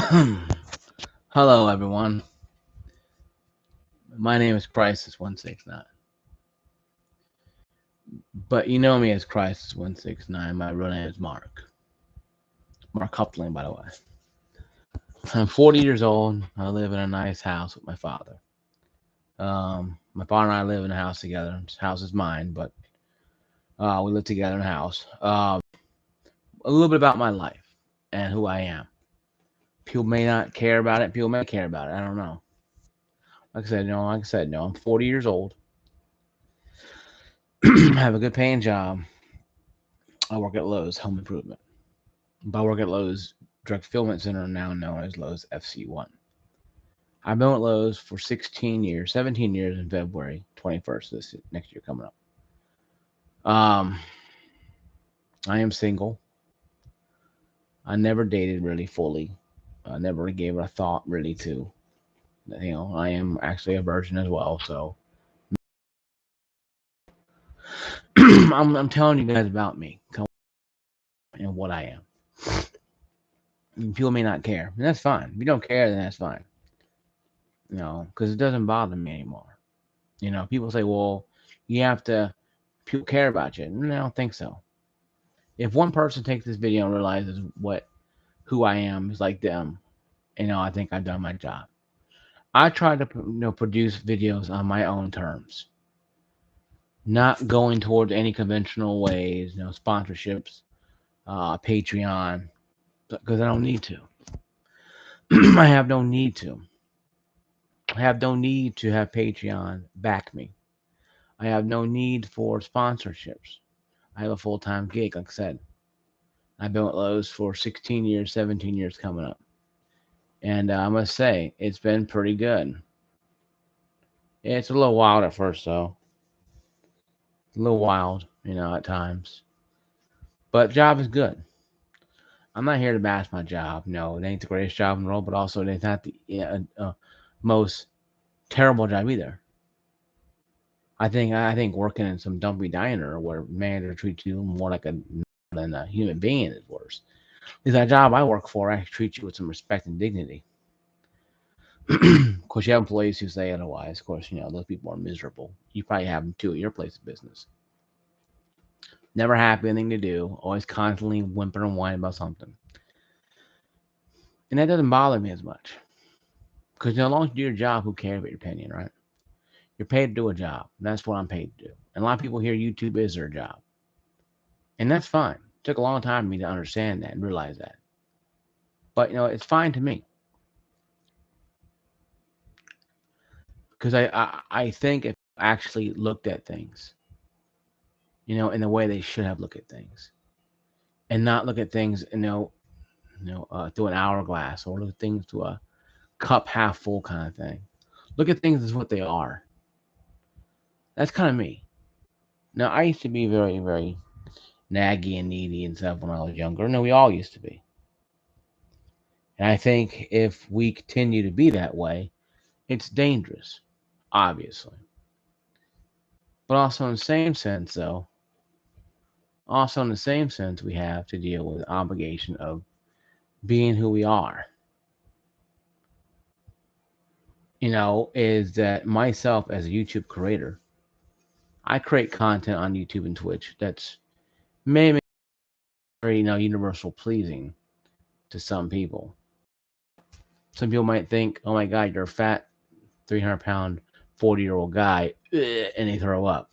Hello, everyone. My name is Crisis169, but you know me as Crisis169. My real name is Mark Coupling, by the way. I'm 40 years old. I live in a nice house with my father. My father and I live in a house together. This house is mine, but we live together in a house. A little bit about my life and who I am. People may not care about it. People may care about it. I don't know. Like I said, no. I'm 40 years old. I have a good paying job. I work at Lowe's Home Improvement. But I work at Lowe's Direct Fulfillment Center, now known as Lowe's FC1. I've been with Lowe's for 16 years, 17 years in February 21st, this next year coming up. Um, I am single. I never dated really fully. I never really gave it a thought really to, I am actually a virgin as well. So I'm telling you guys about me and what I am. And people may not care, and that's fine. If you don't care, then that's fine. Because it doesn't bother me anymore. People say, well, you have to, people care about you. And I don't think so. If one person takes this video and realizes who I am is like them, I think I've done my job. I try to, produce videos on my own terms, not going towards any conventional ways, sponsorships, Patreon, because I don't need to. I have no need to. I have no need to have Patreon back me. I have no need for sponsorships. I have a full time gig, like I said. I've been with Lowe's for 16 years, 17 years coming up. And I must say, it's been pretty good. It's a little wild at first, though. A little wild, at times. But the job is good. I'm not here to bash my job. No, it ain't the greatest job in the world, but also it's not the most terrible job either. I think working in some dumpy diner where manager treats you more like a than a human being is worse. At least that job I work for actually treats you with some respect and dignity. Of course, you have employees who say otherwise. Of course, those people are miserable. You probably have them too at your place of business. Never happy, anything to do, always constantly whimpering and whining about something. And that doesn't bother me as much. Because as long as you do your job, who cares about your opinion, right? You're paid to do a job. That's what I'm paid to do. And a lot of people hear YouTube is their job. And that's fine. It took a long time for me to understand that and realize that. But, it's fine to me. Because I think if I actually looked at things, in the way they should have looked at things, and not look at things, through an hourglass or look at things through a cup half full kind of thing. Look at things as what they are. That's kind of me. Now, I used to be very, very naggy and needy and stuff when I was younger. No, we all used to be. And I think if we continue to be that way, it's dangerous, obviously. But also in the same sense, though, also in the same sense, we have to deal with the obligation of being who we are. Is that myself as a YouTube creator, I create content on YouTube and Twitch that's maybe very, universal pleasing to some people. Some people might think, oh my God, you're a fat 300-pound, 40-year-old guy, and they throw up.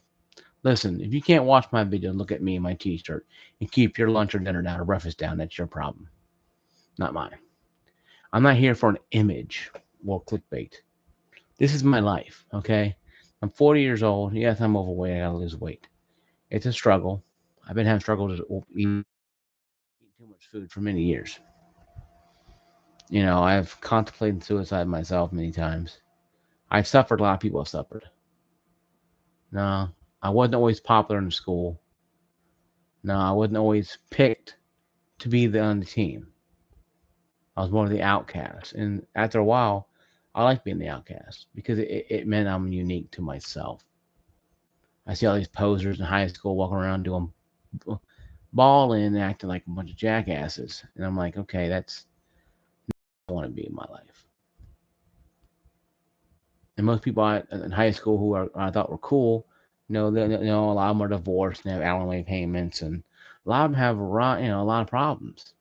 Listen, if you can't watch my video and look at me in my t-shirt and keep your lunch or dinner down or breakfast down, that's your problem, not mine. I'm not here for an image or clickbait. This is my life, okay? I'm 40 years old. Yes, I'm overweight. I gotta lose weight. It's a struggle. I've been having struggles eating too much food for many years. I've contemplated suicide myself many times. I've suffered. A lot of people have suffered. No, I wasn't always popular in school. No, I wasn't always picked to be on the team. I was one of the outcasts. And after a while, I liked being the outcast because it meant I'm unique to myself. I see all these posers in high school walking around doing balling and acting like a bunch of jackasses. And I'm like, okay, that's I want to be in my life. And most people in high school who I thought were cool, a lot of them are divorced and have alimony payments, and a lot of them have a lot of problems.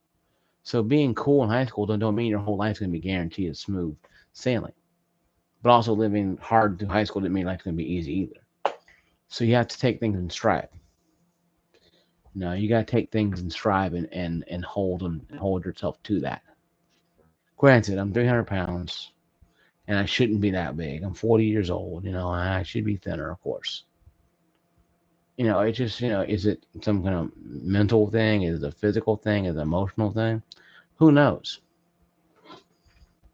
So being cool in high school don't mean your whole life's gonna be guaranteed a smooth sailing. But also living hard through high school didn't mean life's gonna be easy either. So you have to take things in stride. No, you gotta take things in stride and hold them and hold yourself to that. Granted, I'm 300 pounds and I shouldn't be that big. I'm 40 years old, and I should be thinner, of course. It's just, is it some kind of mental thing? Is it a physical thing? Is it an emotional thing? Who knows?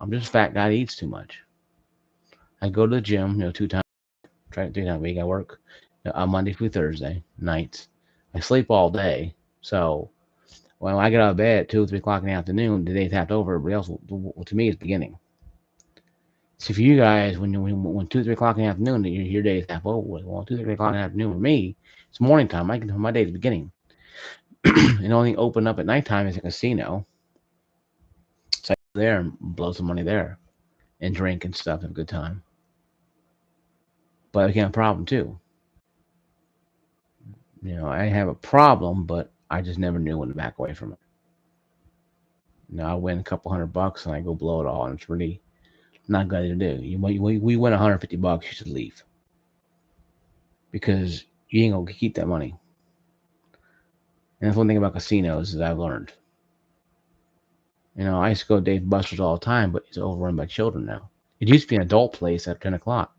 I'm just a fat guy that eats too much. I go to the gym, 2 times, try 3 times a week. I work Monday through Thursday nights. I sleep all day. So when I get out of bed at 2 or 3 o'clock in the afternoon, the day's half over. Everybody else, to me, is beginning. So for you guys, when 2 3 o'clock in the afternoon, your day is half over. Well, 2 3 o'clock in the afternoon for me, it's morning time. My day is beginning. And the only thing open up at nighttime is a casino. So I go there and blow some money there and drink and stuff, have a good time. But it became a problem too. I have a problem, but I just never knew when to back away from it. I win a couple $100 and I go blow it all, and it's really not good to do. We win $150, you should leave because you ain't gonna keep that money. And that's one thing about casinos is I've learned. I used to go to Dave Buster's all the time, but it's overrun by children now. It used to be an adult place at 10 o'clock.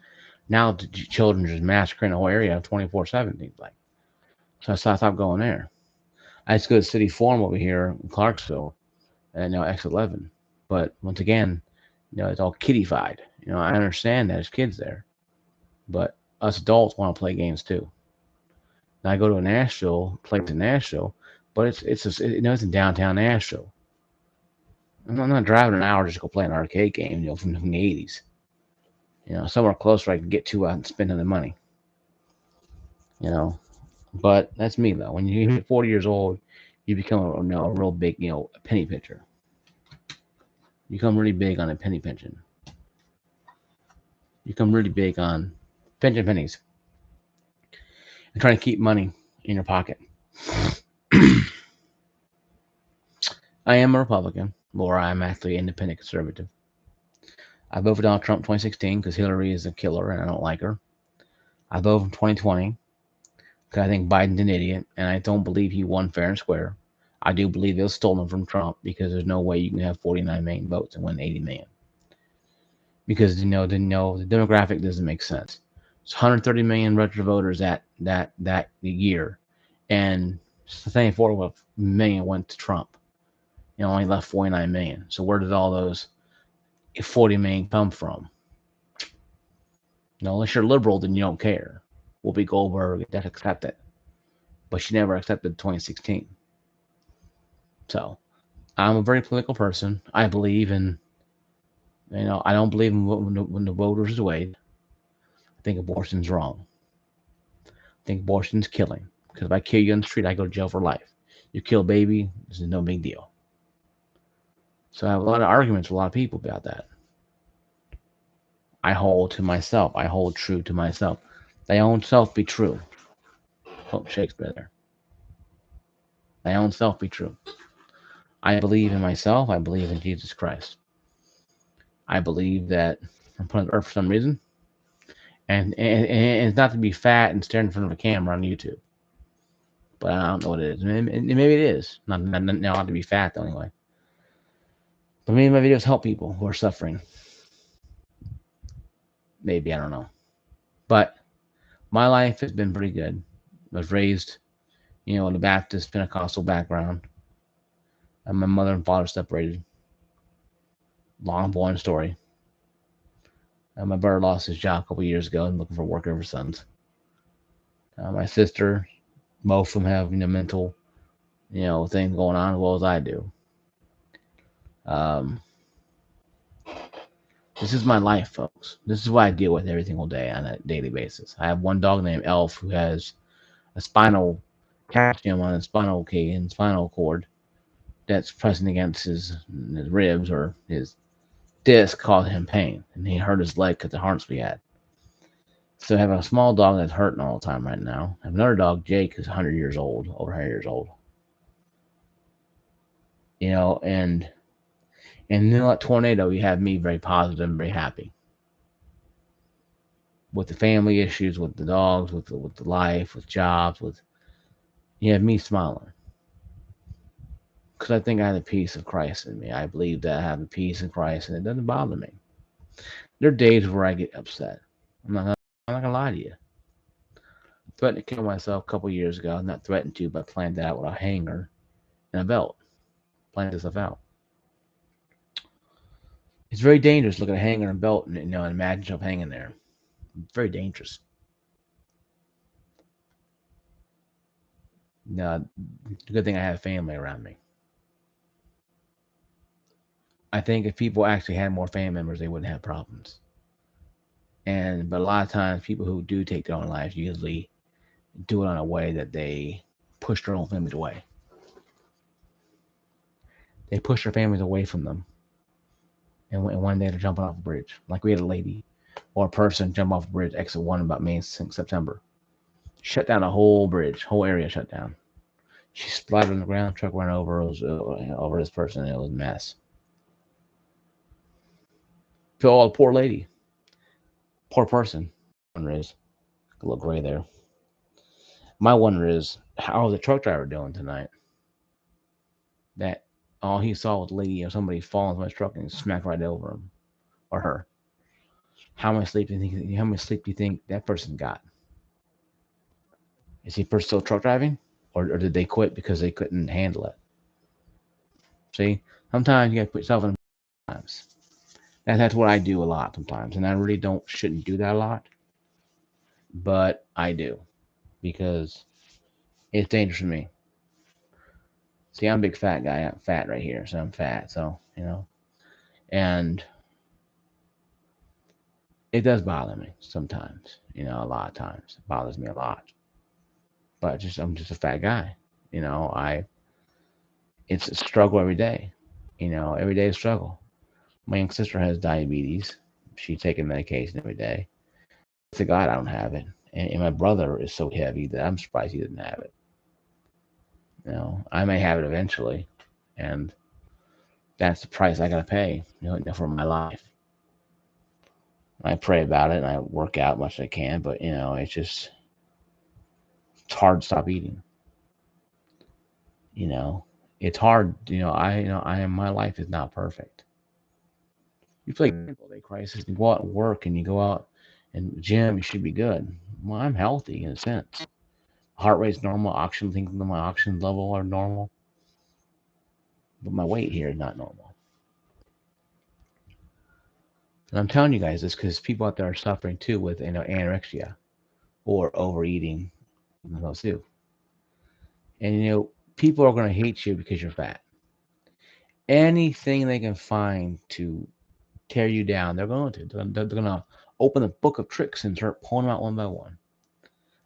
Now the children are just massacring the whole area 24/7. Things like. So I stopped going there. I used to go to City Forum over here in Clarksville, and X11. But once again, it's all kiddified. I understand that there's kids there, but us adults want to play games too. Now I go to a Nashville place in Nashville, but it's in downtown Nashville. I'm not driving an hour just to go play an arcade game, from the 80s. Somewhere close where I can get to and spend the money. But that's me though. When you hit 40 years old, you become a real big, penny pincher. You become really big on a penny pinching. You become really big on pinching pennies and trying to keep money in your pocket. I am a Republican, or I'm actually independent conservative. I voted for Donald Trump in 2016 because Hillary is a killer and I don't like her. I voted for 2020 because I think Biden's an idiot and I don't believe he won fair and square. I do believe it was stolen from Trump because there's no way you can have 49 million votes and win 80 million. Because the demographic doesn't make sense. It's 130 million registered voters that year, and 34 million went to Trump. Only left 49 million. So where did all those 40 million come from? Unless you're liberal, then you don't care. Whoopi Goldberg, that's accepted, but she never accepted 2016. So I'm a very political person. I believe in, I don't believe in when the voters are weighed. I think abortion's wrong. I think abortion's killing. Because if I kill you on the street, I go to jail for life. You kill a baby, this is no big deal. So I have a lot of arguments with a lot of people about that. I hold to myself. I hold true to myself. Thy own self be true. Quote Shakespeare there. Thy own self be true. I believe in myself. I believe in Jesus Christ. I believe that I'm put on earth for some reason. And it's not to be fat and stare in front of a camera on YouTube. But I don't know what it is. Maybe it is. Not to be fat, though, anyway. But maybe my videos help people who are suffering. Maybe, I don't know. But my life has been pretty good. I was raised, in a Baptist Pentecostal background. And my mother and father separated. Long, boring story. And my brother lost his job a couple years ago and looking for work ever since. My sister, most of them have, mental, things going on as well as I do. This is my life, folks. This is what I deal with every single day on a daily basis. I have one dog named Elf who has a spinal calcium on his spinal cord that's pressing against his ribs or his disc caused him pain, and he hurt his leg because the harness we had. So I have a small dog that's hurting all the time right now. I have another dog, Jake, who's 100 years old, over 100 years old. And then like tornado, you have me very positive and very happy with the family issues, with the dogs, with the life, with jobs, with you have me smiling because I think I have the peace of Christ in me. I believe that I have the peace of Christ, and it doesn't bother me. There are days where I get upset. I'm not gonna lie to you. I threatened to kill myself a couple years ago. Not threatened to, but planned that out with a hanger and a belt. Planned this stuff out. It's very dangerous. Look at a hanger and a belt, and imagine yourself hanging there. It's very dangerous. No, good thing I have family around me. I think if people actually had more family members, they wouldn't have problems. But a lot of times, people who do take their own lives usually do it in a way that they push their own families away. They push their families away from them, and one day they're jumping off a bridge. Like we had a lady or a person jump off a bridge, exit one, about May September. Shut down the whole bridge, whole area shut down. She splattered on the ground, truck ran over, over this person, and it was a mess. Feel the poor lady, poor person. Wonder is a little gray there. My wonder is how the truck driver doing tonight? That all he saw was a lady or somebody fall into his truck and smack right over him or her. How much sleep do you think? How much sleep do you think that person got? Is he still truck driving, or did they quit because they couldn't handle it? See, sometimes you got to put yourself in. Times that's what I do a lot sometimes, and I really shouldn't do that a lot, but I do because it's dangerous for me. See, I'm a big fat guy. I'm fat right here, so I'm fat. So and it does bother me sometimes. A lot of times it bothers me a lot. But I'm just a fat guy. I it's a struggle every day. Every day is a struggle. My young sister has diabetes. She's taking medication every day. To God, I don't have it. And my brother is so heavy that I'm surprised he didn't have it. I may have it eventually, and that's the price I gotta pay, for my life. I pray about it and I work out much as I can, but it's hard to stop eating. It's hard. My life is not perfect. You play all day Crisis, you go out and work, and you go out and gym, you should be good. Well, I'm healthy in a sense. Heart rate's normal, my oxygen level are normal, but my weight here is not normal. And I'm telling you guys this because people out there are suffering too with anorexia or overeating too. And people are going to hate you because you're fat. Anything they can find to tear you down, they're going to. They're going to open the book of tricks and start pulling them out one by one.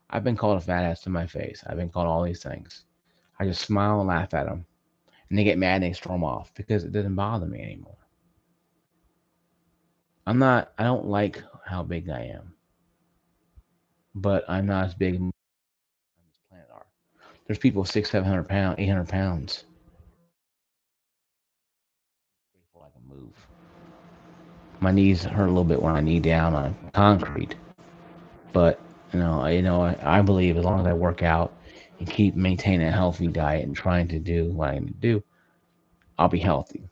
I've been called a fat ass to my face. I've been called all these things. I just smile and laugh at them, and they get mad and they storm off because it doesn't bother me anymore. I don't like how big I am, but I'm not as big on this planet are. There's people 600, 700 pounds, 800 pounds. Grateful I can move. My knees hurt a little bit when I knee down on concrete, but I believe as long as I work out and keep maintaining a healthy diet and trying to do what I need to do, I'll be healthy.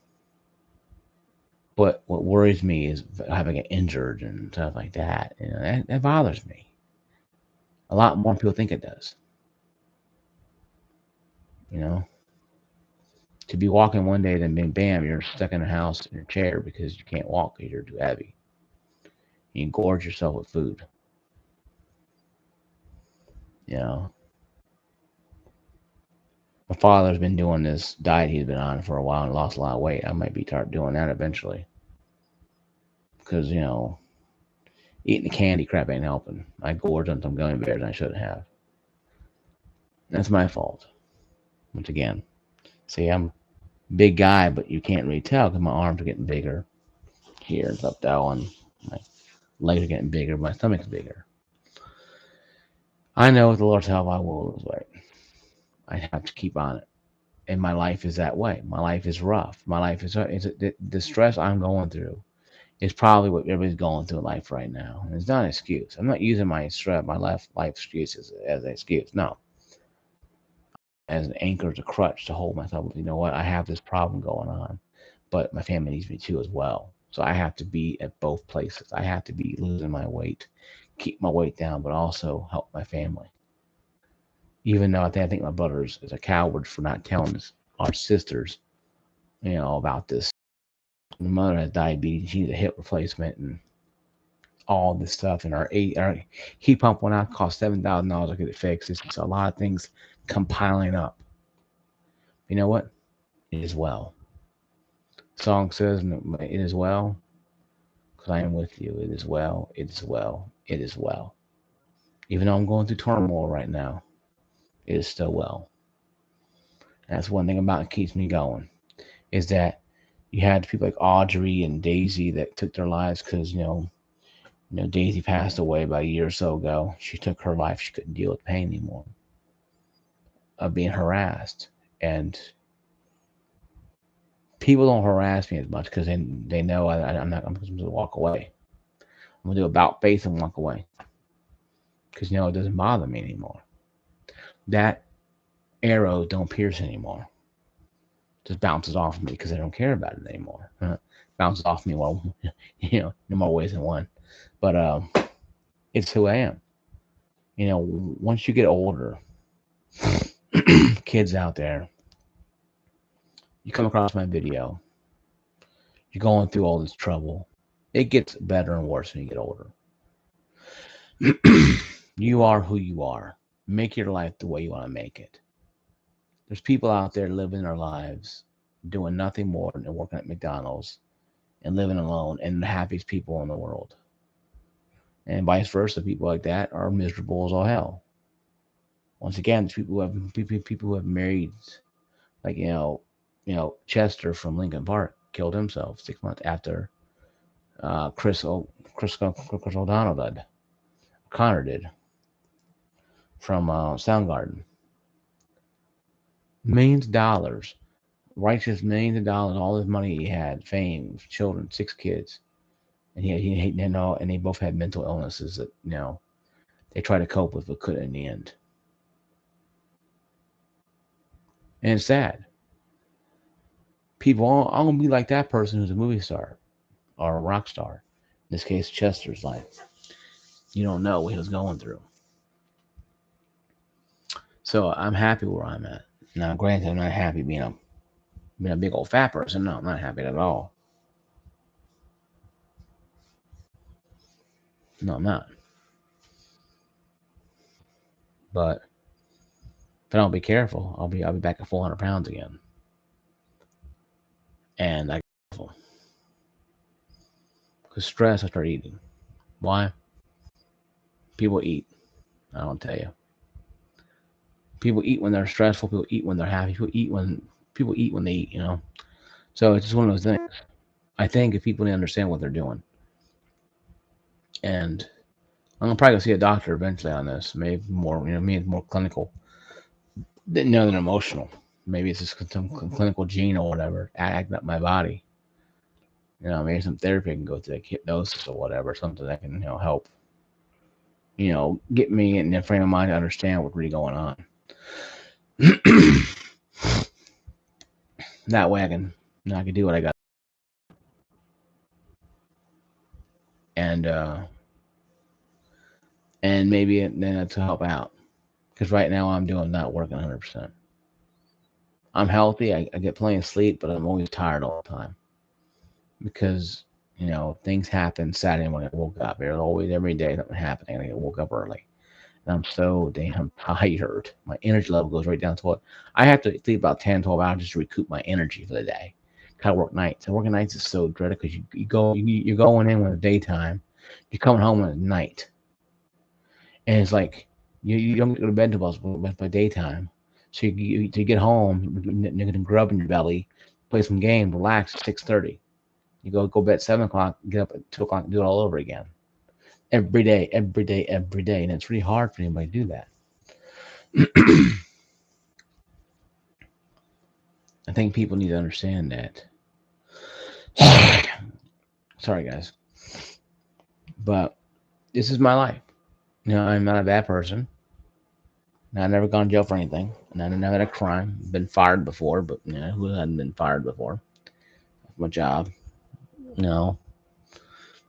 But what worries me is if I get injured and stuff like that. That bothers me a lot more than people think it does. You know, to be walking one day, then bam, you're stuck in a house in a chair because you can't walk because you're too heavy. You gorge yourself with food. You know, my father's been doing this diet he's been on for a while and lost a lot of weight. I might be start doing that eventually because eating the candy crap ain't helping. I gorged on some gummy bears I shouldn't have. That's my fault. Once again, see, I'm a big guy, but you can't really tell because my arms are getting bigger. here and stuff though, and my legs are getting bigger, my stomach's bigger. I know with the Lord's help I will lose weight. I have to keep on it. And my life is that way. My life is rough. My life is the stress I'm going through is probably what everybody's going through in life right now. And it's not an excuse. I'm not using my stress, my life excuses as an excuse. No, as an anchor, as a crutch to hold myself. You know what? I have this problem going on, but my family needs me too as well. So I have to be at both places. I have to be losing my weight, keep my weight down, but also help my family. Even though I think my brother is a coward for not telling our sisters, about this. My mother has diabetes. She needs a hip replacement and all this stuff. And our heat pump went out, cost $7,000 to get it fixed. It's just a lot of things compiling up. You know what? It is well. The song says, "It is well, because I am with you. It is well. It is well. It is well." Even though I'm going through turmoil right now, it is still well. And that's one thing about it keeps me going. Is that you had people like Audrey and Daisy that took their lives because Daisy passed away about a year or so ago. She took her life. She couldn't deal with pain anymore of being harassed. And people don't harass me as much because they know I'm going to walk away. I'm going to do about face and walk away because it doesn't bother me anymore. That arrow don't pierce anymore. Just bounces off me because I don't care about it anymore. Bounces off me, well, no more ways than one. But it's who I am. Once you get older, kids out there, you come across my video, you're going through all this trouble. It gets better and worse when you get older. You are who you are. Make your life the way you want to make it. There's people out there living their lives, doing nothing more than working at McDonald's and living alone, and the happiest people in the world. And vice versa, people like that are miserable as all hell. Once again, there's people who have married, like Chester from Lincoln Park killed himself 6 months after Chris O'Donnell did. Connor did from Soundgarden. Millions of dollars, righteous millions of dollars, all his money he had, fame, children, 6 kids, and and they both had mental illnesses that they tried to cope with but couldn't in the end. And it's sad. People aren't gonna be like that person who's a movie star or a rock star. In this case, Chester's life. You don't know what he was going through. So I'm happy where I'm at. Now, granted, I'm not happy being a big old fat person. No, I'm not happy at all. No, I'm not. But if I don't be careful, I'll be back at 400 pounds again. And I get careful. Because stress, I start eating. Why? People eat. I don't tell you. People eat when they're stressful. People eat when they're happy. People eat when they eat. So it's just one of those things. I think if people understand what they're doing, and I'm gonna probably go see a doctor eventually on this. Maybe more, maybe more clinical than emotional. Maybe it's just some clinical gene or whatever acting up my body. Maybe some therapy I can go through, like hypnosis or whatever, something that can help. Get me in the frame of mind to understand what's really going on. That way I can do what I got. And maybe then to help out. Because right now I'm not working 100%. I'm healthy. I get plenty of sleep, but I'm always tired all the time. Because, things happen Saturday when I woke up. There's always every day something happening. I woke up early. And I'm so damn tired. My energy level goes right down to what I have to sleep about 10, 12 hours just to recoup my energy for the day. I work nights. And working nights is so dreaded because you're going in when it's daytime. You're coming home when it's night. And it's like you don't go to bed until by daytime. So you get home, you're gonna grub in your belly, play some game, relax at 6:30. You go to bed at 7 o'clock, get up at 2 o'clock, and do it all over again. Every day, every day, every day. And it's really hard for anybody to do that. I think people need to understand that. Sorry, guys. But this is my life. I'm not a bad person. I've never gone to jail for anything. And I never had a crime. Been fired before, but who hadn't been fired before? That's my job. No.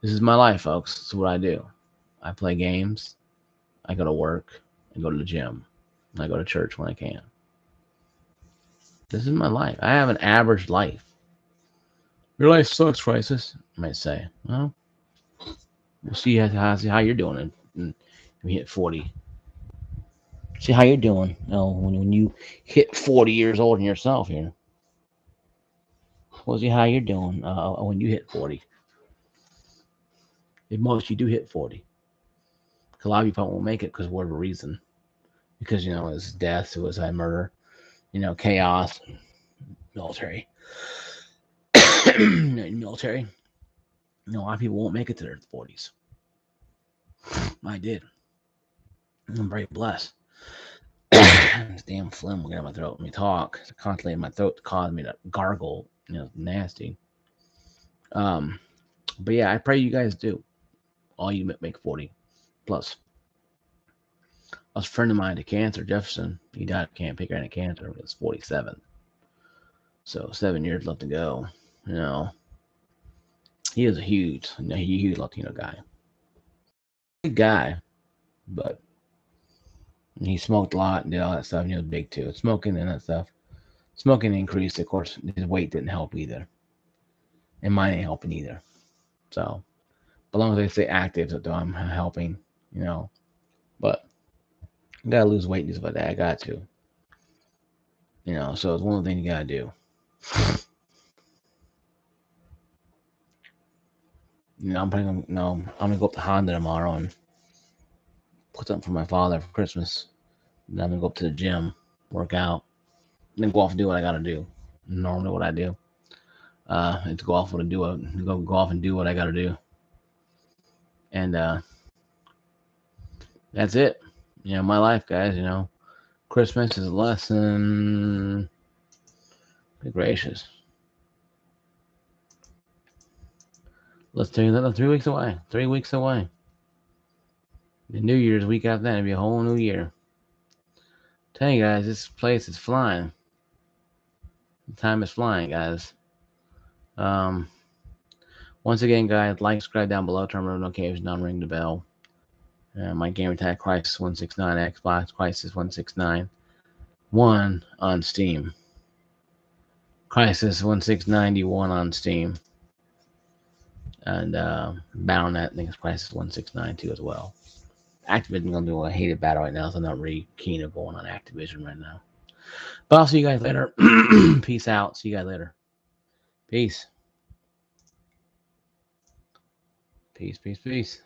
This is my life, folks. This is what I do. I play games. I go to work. I go to the gym. I go to church when I can. This is my life. I have an average life. Your life sucks, Crisis, I might say. Well, we'll see how you're doing when you hit 40. See how you're doing when you hit 40 years old in yourself here. We'll see how you're doing when you hit 40. If most you do hit 40. A lot of people won't make it because of whatever reason. Because, it's death, suicide, murder, chaos, military. Military. A lot of people won't make it to their 40s. I did. I'm very blessed. This damn phlegm will get out of my throat when we talk. It's constantly in my throat to cause me to gargle. Nasty. But yeah, I pray you guys do. All you make 40 plus. A friend of mine had cancer, Jefferson. He died of pancreatic cancer. He was 47. So 7 years left to go. He is a huge Latino guy. Big guy, but he smoked a lot and did all that stuff. And he was big too. Smoking and that stuff. Smoking increased, of course. His weight didn't help either, and mine ain't helping either. So, as long as they stay active, so I'm helping. But I gotta lose weight and stuff like that. I got to. So it's one of the things you gotta do. I'm gonna go up to Honda tomorrow and put something for my father for Christmas. Then I'm gonna go up to the gym, work out, then go off and do what I gotta do. Normally, what I do, is go off and do what I gotta do, and that's it. My life, guys. Christmas is less than. Good gracious. Let's tell you that 3 weeks away. 3 weeks away. The New Year's week after that, it'll be a whole new year. Tell you guys, this place is flying. Time is flying, guys. Once again, guys, like, subscribe down below, turn on notifications on, ring the bell. My gamer tag, Crisis169, Xbox, Crisis169, 1 on Steam. Crisis1691 on Steam. And Battle.net, I think it's Crisis169 too as well. Activision gonna do a hated battle right now, so I'm not really keen on going on Activision right now. But I'll see you guys later. Peace out. See you guys later. Peace. Peace, peace, peace.